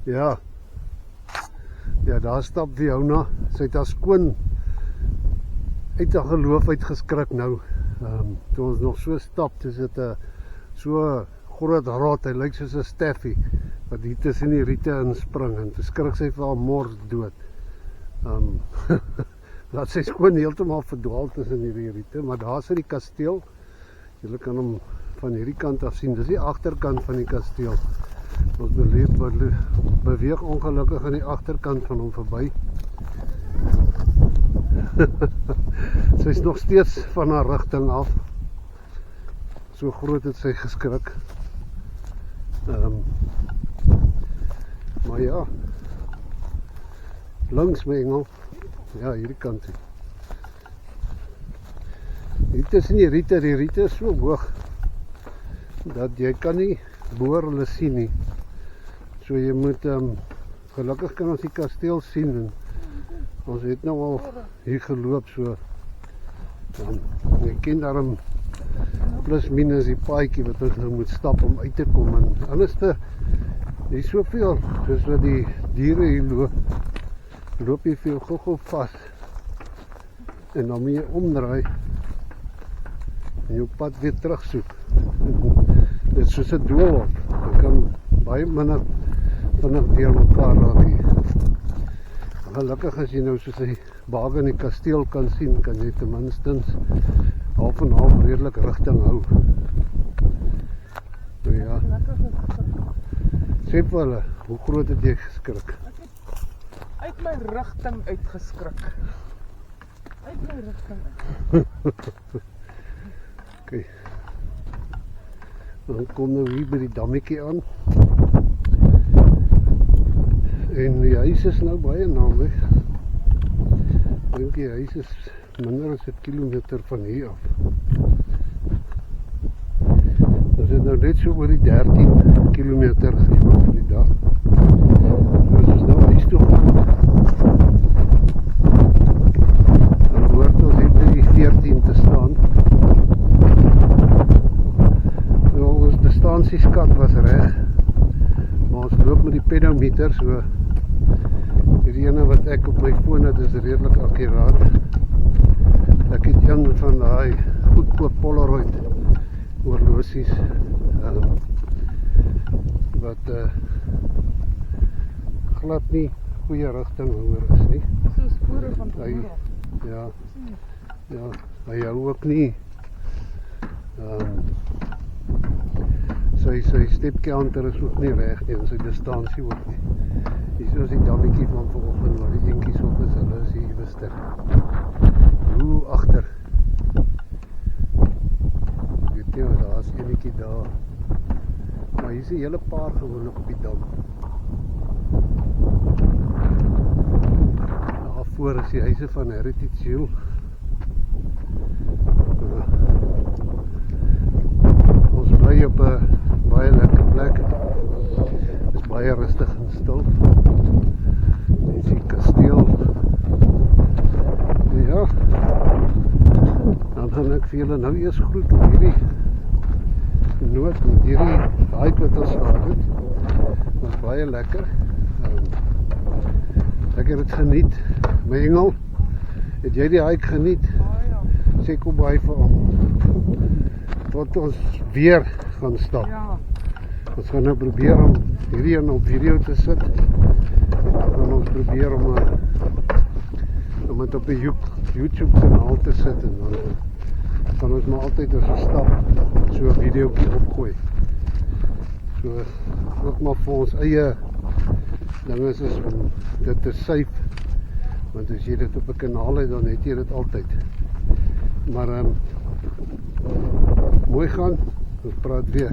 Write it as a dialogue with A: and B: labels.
A: Ja. Ja, daar stap Fiona. Sy het haar skoon uit haar geloof uitgeskrik nou. Toe ons nog so stap, is dit 'n so groot rot, hy lyk soos 'n steffie wat hier tussen die riete inspring en toe skrik sy vir haar mors dood. Laat sy skoon heeltemal verdwaal tussen die riete, maar daar is die kasteel. Julle kan hom van hierdie kant af sien. Dis die agterkant van die kasteel. Ons beweeg ongelukkig aan die agterkant van hom verby. Sy is nog steeds van haar rigting af. So groot het sy geskrik. Maar ja, links my engel. Ja, hierdie kant. Hier tussen die riete is so hoog dat jy kan nie boor hulle sien nie. So jy moet gelukkig kan ons die kasteel sien en ons het nou al hier geloop so. Jy ken daarom plus minus die paadjie wat ons nou moet stap om uit te kom en anders te hier is soveel soos wat die diere hier loop jy veel gou vas en dan moet jy omdraai en jou pad weer terugsoek. Dit is soos 'n doolhof. Jy kan baie minder vinnig deur mekaar raak hier. Gelukkig as jy nou soos 'n baak in die kasteel kan sien, kan jy ten minstens half en half redelik rigting hou. Nou ja. Sê vir hulle, hoe groot het jy geskrik?
B: Uit my rigting uitgeskrik. Uit my rigting uit.
A: Okay. Dan kom nou hier by die dammetjie aan. En die huis is nou baie naby. Ek dink die huis is minder as 'n kilometer van hier af. Ons het nou net so oor die 13 kilometer geloop vir die dag. Ons is nou huis toe gaan. Dan hoort ons hier by die 14 te staan. Nou, ons distansieskat was reg. Maar ons loop met die pedometer, so die ene wat ek op my foon het is redelik akkuraat. Ek het een van daai goedkoop Polaroid horlosies wat glad nie goeie rigtinghouer is nie.
B: So spore van
A: Ja, hy hou ook nie sy stepcounter is ook nie reg nie en sy distansie ook nie. Hier is die dammetjie van vanoggend waar die eentjies op is, hulle is hier iewester. Hoe agter. Ek weet nie, daar is eenetjie daar. Maar hier is 'n hele paar gewoonlik op die dam. Daar voor is die huise van Heritage Hill. Ons bly op 'n baie lekker plek. Dit is baie rustig en stil. Dit is die kasteel. Ja. Dan gaan ek vir julle nou eers groet op hierdie noot met hierdie hike wat ons gehad het. Was baie lekker. Ek het dit geniet. My engel, het jy die hike geniet? Sê kom by vir hom. Tot ons weer gaan stap.
B: Ja.
A: Ons gaan nou probeer om hierdie een op video te sit. En ons probeer om het op 'n YouTube kanaal te sit en dan gaan ons maar altyd as 'n stap so 'n videoetjie opgooi. So ook maar vir ons eie dinge is om dit te save. Want as jy dit op 'n kanaal het, dan het jy dit altyd. Maar mooi gaan, ons praat weer.